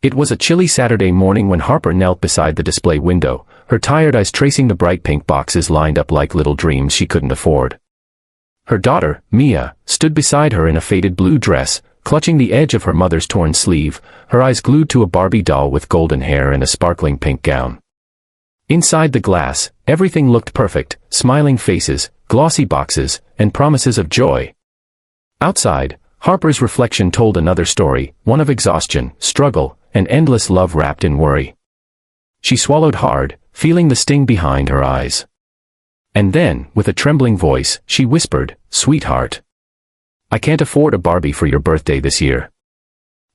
It was a chilly Saturday morning when Harper knelt beside the display window, her tired eyes tracing the bright pink boxes lined up like little dreams she couldn't afford. Her daughter, Mia, stood beside her in a faded blue dress, clutching the edge of her mother's torn sleeve, her eyes glued to a Barbie doll with golden hair and a sparkling pink gown. Inside the glass, everything looked perfect, smiling faces, glossy boxes, and promises of joy. Outside, Harper's reflection told another story, one of exhaustion, struggle, and endless love wrapped in worry. She swallowed hard, feeling the sting behind her eyes. And then, with a trembling voice, she whispered, "Sweetheart, I can't afford a Barbie for your birthday this year.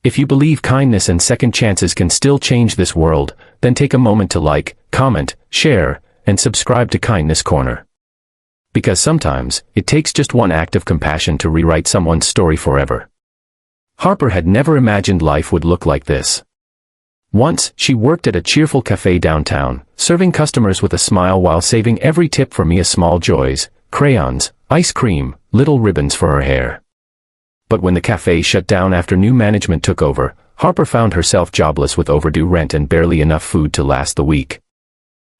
If you believe kindness and second chances can still change this world, then take a moment to like, comment, share, and subscribe to Kindness Corner. Because sometimes, it takes just one act of compassion to rewrite someone's story forever." Harper had never imagined life would look like this. Once, she worked at a cheerful cafe downtown, serving customers with a smile while saving every tip for Mia's small joys, crayons, ice cream, little ribbons for her hair. But when the cafe shut down after new management took over, Harper found herself jobless with overdue rent and barely enough food to last the week.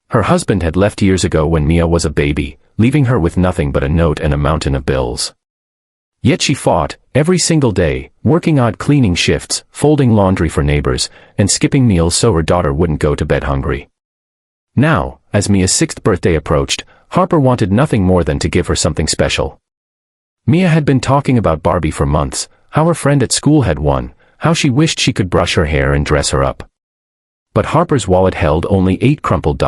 Her husband had left years ago when Mia was a baby, leaving her with nothing but a note and a mountain of bills. Yet she fought, every single day, working odd cleaning shifts, folding laundry for neighbors, and skipping meals so her daughter wouldn't go to bed hungry. Now, as Mia's 6th birthday approached, Harper wanted nothing more than to give her something special. Mia had been talking about Barbie for months, how her friend at school had won, how she wished she could brush her hair and dress her up. But Harper's wallet held only $8 crumpled.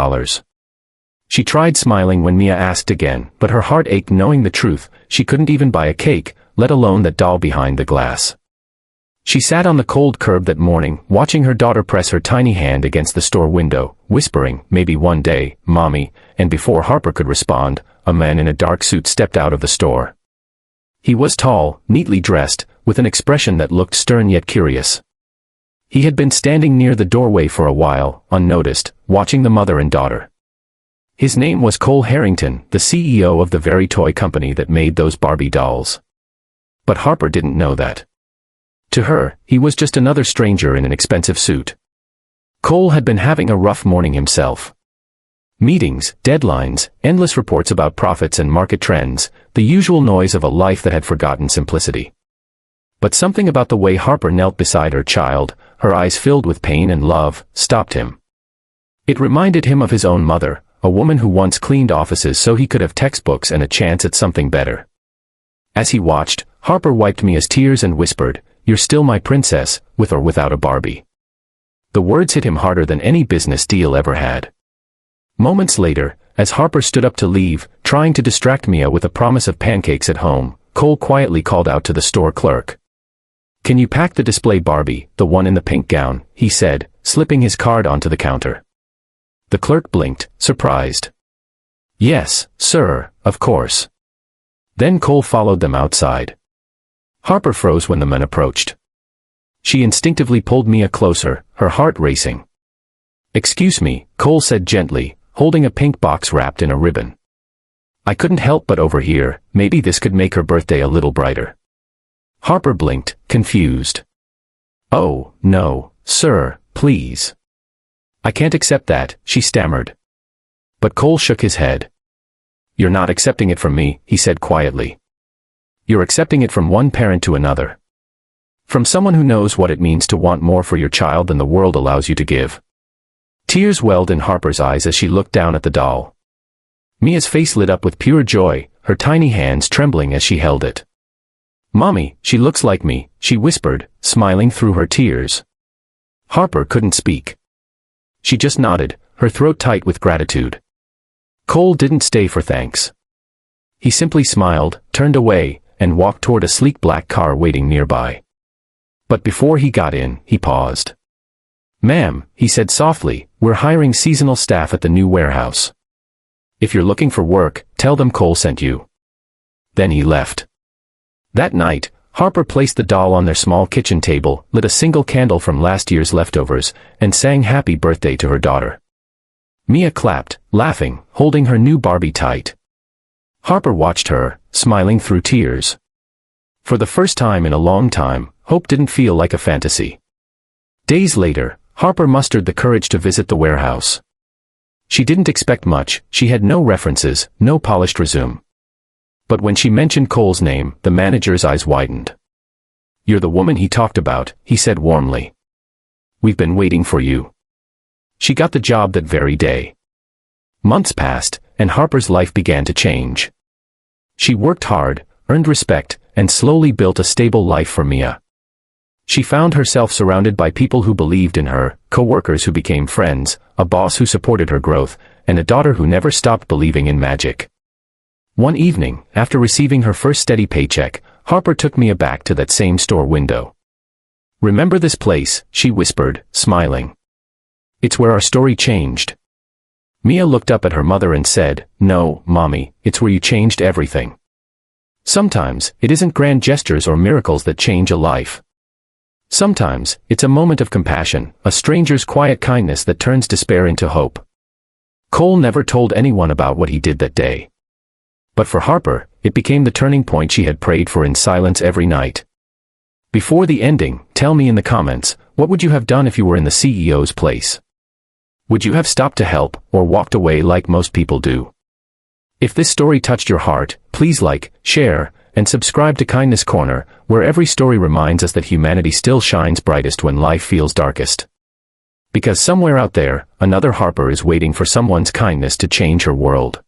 She tried smiling when Mia asked again, but her heart ached knowing the truth, she couldn't even buy a cake, let alone that doll behind the glass. She sat on the cold curb that morning, watching her daughter press her tiny hand against the store window, whispering, "Maybe one day, Mommy," and before Harper could respond, a man in a dark suit stepped out of the store. He was tall, neatly dressed, with an expression that looked stern yet curious. He had been standing near the doorway for a while, unnoticed, watching the mother and daughter. His name was Cole Harrington, the CEO of the very toy company that made those Barbie dolls. But Harper didn't know that. To her, he was just another stranger in an expensive suit. Cole had been having a rough morning himself. Meetings, deadlines, endless reports about profits and market trends, the usual noise of a life that had forgotten simplicity. But something about the way Harper knelt beside her child, her eyes filled with pain and love, stopped him. It reminded him of his own mother, a woman who once cleaned offices so he could have textbooks and a chance at something better. As he watched, Harper wiped Mia's tears and whispered, "You're still my princess, with or without a Barbie." The words hit him harder than any business deal ever had. Moments later, as Harper stood up to leave, trying to distract Mia with a promise of pancakes at home, Cole quietly called out to the store clerk. "Can you pack the display Barbie, the one in the pink gown?" he said, slipping his card onto the counter. The clerk blinked, surprised. "Yes, sir, of course." Then Cole followed them outside. Harper froze when the men approached. She instinctively pulled Mia closer, her heart racing. "Excuse me," Cole said gently, holding a pink box wrapped in a ribbon. "I couldn't help but overhear, maybe this could make her birthday a little brighter." Harper blinked, confused. "Oh, no, sir, please. I can't accept that," she stammered. But Cole shook his head. "You're not accepting it from me," he said quietly. "You're accepting it from one parent to another. From someone who knows what it means to want more for your child than the world allows you to give." Tears welled in Harper's eyes as she looked down at the doll. Mia's face lit up with pure joy, her tiny hands trembling as she held it. "Mommy, she looks like me," she whispered, smiling through her tears. Harper couldn't speak. She just nodded, her throat tight with gratitude. Cole didn't stay for thanks. He simply smiled, turned away, and walked toward a sleek black car waiting nearby. But before he got in, he paused. "Ma'am," he said softly, "we're hiring seasonal staff at the new warehouse. If you're looking for work, tell them Cole sent you." Then he left. That night, Harper placed the doll on their small kitchen table, lit a single candle from last year's leftovers, and sang happy birthday to her daughter. Mia clapped, laughing, holding her new Barbie tight. Harper watched her, smiling through tears. For the first time in a long time, hope didn't feel like a fantasy. Days later, Harper mustered the courage to visit the warehouse. She didn't expect much, she had no references, no polished resume. But when she mentioned Cole's name, the manager's eyes widened. "You're the woman he talked about," he said warmly. "We've been waiting for you." She got the job that very day. Months passed, and Harper's life began to change. She worked hard, earned respect, and slowly built a stable life for Mia. She found herself surrounded by people who believed in her, co-workers who became friends, a boss who supported her growth, and a daughter who never stopped believing in magic. One evening, after receiving her first steady paycheck, Harper took Mia back to that same store window. "Remember this place?" she whispered, smiling. "It's where our story changed." Mia looked up at her mother and said, "No, Mommy, it's where you changed everything." Sometimes, it isn't grand gestures or miracles that change a life. Sometimes, it's a moment of compassion, a stranger's quiet kindness that turns despair into hope. Cole never told anyone about what he did that day. But for Harper, it became the turning point she had prayed for in silence every night. Before the ending, tell me in the comments, what would you have done if you were in the CEO's place? Would you have stopped to help, or walked away like most people do? If this story touched your heart, please like, share, and subscribe to Kindness Corner, where every story reminds us that humanity still shines brightest when life feels darkest. Because somewhere out there, another Harper is waiting for someone's kindness to change her world.